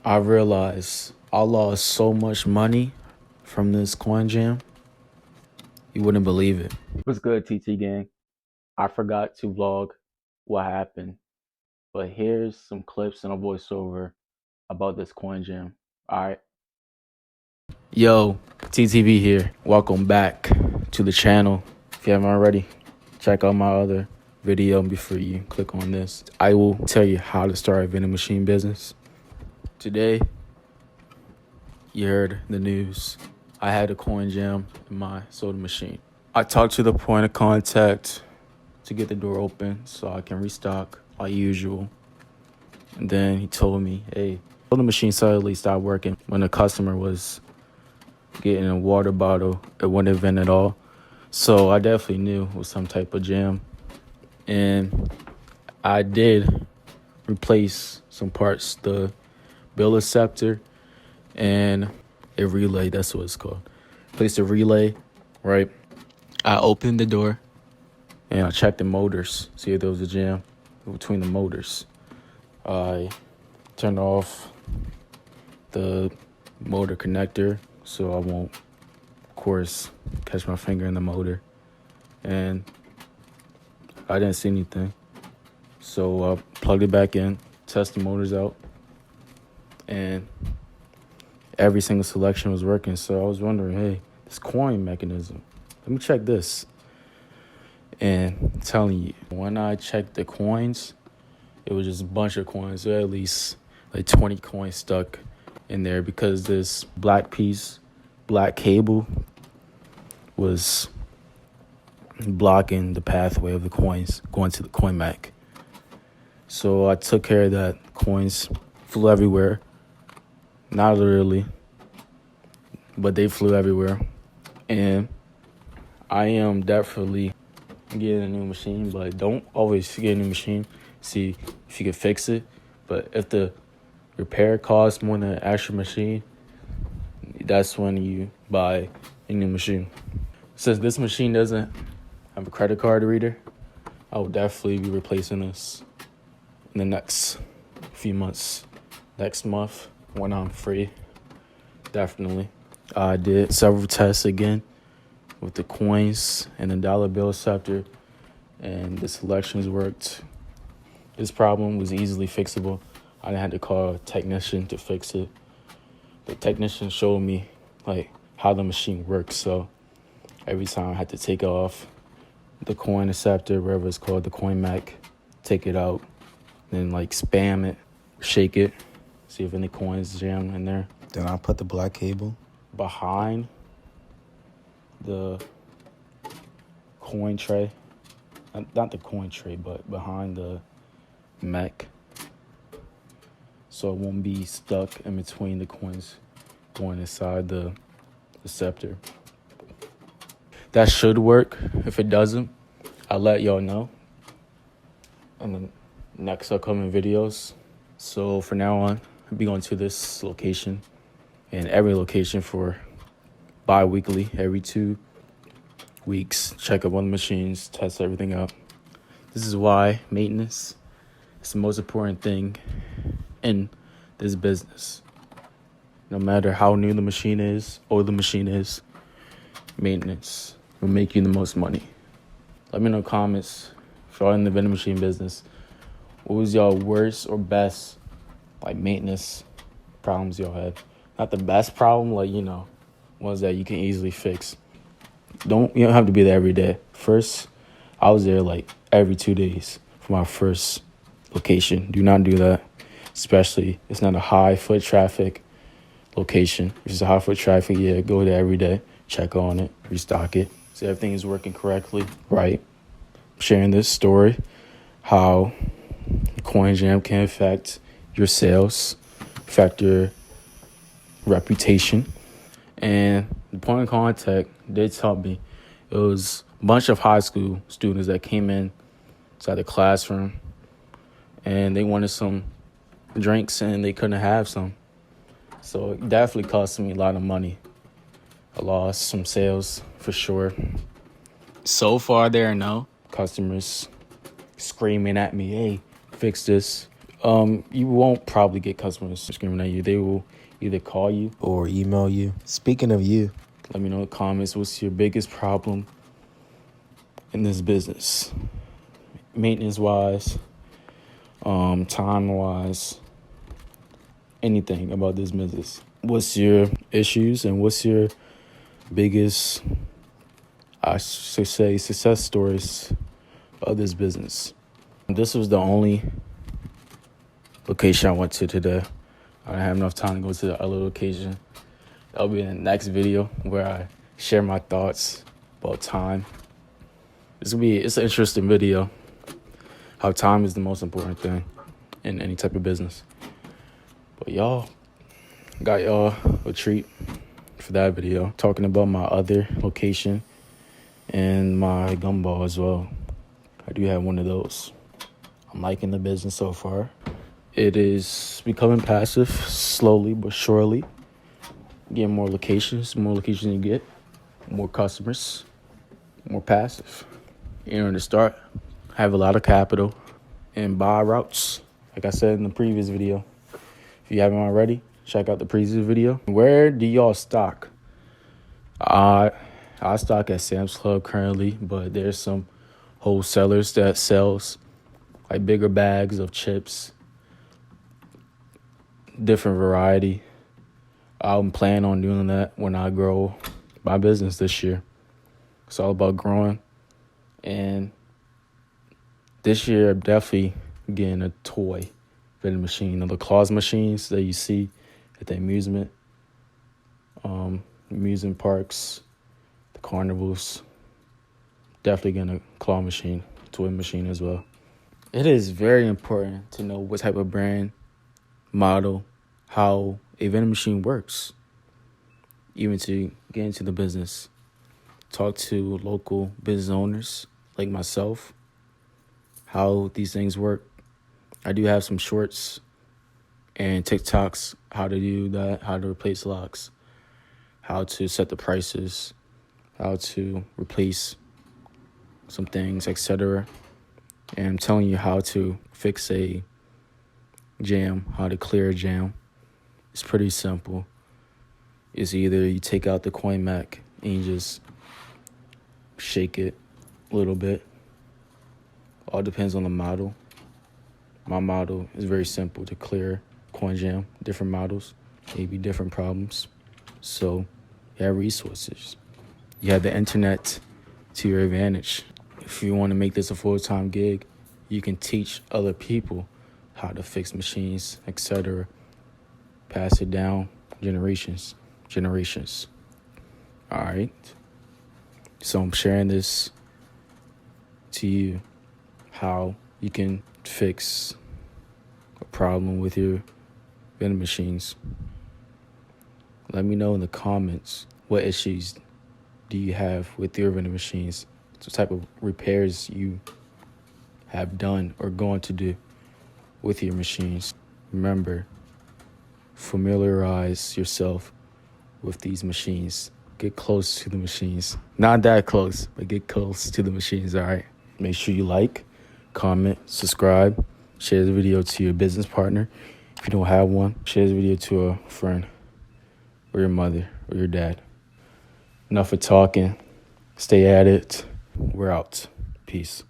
I realized I lost so much money from this coin jam. You wouldn't believe it. What's good, TT gang? I forgot to vlog what happened, but here's some clips and a voiceover about this coin jam. All right. Yo, TTV here. Welcome back to the channel. If you haven't already, check out my other video before you click on this. I will tell you how to start a vending machine business. Today, you heard the news. I had a coin jam in my soda machine. I talked to the point of contact to get the door open so I can restock like usual. And then he told me, hey, the machine suddenly stopped working when the customer was getting a water bottle. It wouldn't vent at all. So I definitely knew it was some type of jam. And I did replace some parts, the bill acceptor and a relay, that's what it's called. Placed a relay, right? I opened the door and I checked the motors, see if there was a jam between the motors. I turned off the motor connector so I won't, of course, catch my finger in the motor. And I didn't see anything. So I plugged it back in, test the motors out, and every single selection was working. So I was wondering, hey, this coin mechanism, let me check this. And I'm telling you, when I checked the coins, it was just a bunch of coins. There were at least like 20 coins stuck in there because this black cable was blocking the pathway of the coins going to the coin mech. So I took care of that. Coins flew everywhere. Not literally, but they flew everywhere. And I am definitely getting a new machine, but don't always get a new machine. See if you can fix it. But if the repair costs more than the actual machine, that's when you buy a new machine. Since this machine doesn't have a credit card reader, I will definitely be replacing this in the next few months. Next month, when I'm free, definitely. I did several tests again with the coins and the dollar bill acceptor, and the selections worked. This problem was easily fixable. I didn't have to call a technician to fix it. The technician showed me like how the machine works. So every time I had to take off the coin acceptor, wherever it's called, the coin mech, take it out, then like spam it, shake it, see if any coins jam in there. Then I put the black cable Behind the coin tray, not the coin tray, but behind the mech, so it won't be stuck in between the coins going inside the scepter. That should work. If it doesn't, I'll let y'all know in the next upcoming videos. So for now on, I'll be going to this location and every location for bi-weekly, every 2 weeks, check up on the machines, test everything out. This is why maintenance is the most important thing in this business. No matter how new the machine is, old the machine is, maintenance will make you the most money. Let me know in the comments if y'all in the vending machine business, what was y'all worst or best like maintenance problems y'all had? Not the best problem, like, ones that you can easily fix. You don't have to be there every day. First, I was there like every 2 days for my first location. Do not do that. Especially, it's not a high foot traffic location. If it's a high foot traffic, yeah, go there every day. Check on it, restock it. See everything is working correctly, right? I'm sharing this story, how coin jam can affect your sales, affect your reputation. And the point of contact, they told me it was a bunch of high school students that came in inside the classroom and they wanted some drinks and they couldn't have some. So it definitely cost me a lot of money. I lost some sales for sure. So far there are no customers screaming at me, hey, fix this. You won't probably get customers screaming at you. They will either call you or email you. Speaking of you, let me know in the comments what's your biggest problem in this business, maintenance wise, time wise, anything about this business. What's your issues and what's your biggest, I should say, success stories of this business? This was the only location I went to today. I don't have enough time to go to the other location. That'll be in the next video where I share my thoughts about time. It's an interesting video. How time is the most important thing in any type of business. But y'all, got y'all a treat for that video. Talking about my other location and my gumball as well. I do have one of those. I'm liking the business so far. It is becoming passive slowly but surely. Getting more locations. The more locations you get, more customers, more passive. You know, to start, I have a lot of capital and buy routes. Like I said in the previous video, if you haven't already, check out the previous video. Where do y'all stock? I stock at Sam's Club currently, but there's some wholesalers that sells like bigger bags of chips, different variety. I'm planning on doing that when I grow my business this year. It's all about growing. And this year, I'm definitely getting a toy vending machine. The claws machines that you see at the amusement parks, the carnivals. Definitely getting a claw machine, toy machine as well. It is very important to know what type of brand, model, how a vending machine works. Even to get into the business. Talk to local business owners like myself, how these things work. I do have some shorts and TikToks, how to do that, how to replace locks, how to set the prices, how to replace some things, etc. And I'm telling you how to fix a jam, how to clear a jam. It's pretty simple. It's either you take out the coin mac and you just shake it a little bit. All depends on the model. My model is very simple to clear coin jam. Different models, maybe different problems. So you have resources. You have the internet to your advantage. If you want to make this a full-time gig, you can teach other people how to fix machines, etc. Pass it down generations. All right. So I'm sharing this to you, how you can fix a problem with your vending machines. Let me know in the comments what issues do you have with your vending machines, what type of repairs you have done or going to do with your machines. Remember, familiarize yourself with these machines. Get close to the machines. Not that close, but get close to the machines, all right? Make sure you like, comment, subscribe, share the video to your business partner. If you don't have one, share the video to a friend or your mother or your dad. Enough of talking. Stay at it. We're out. Peace.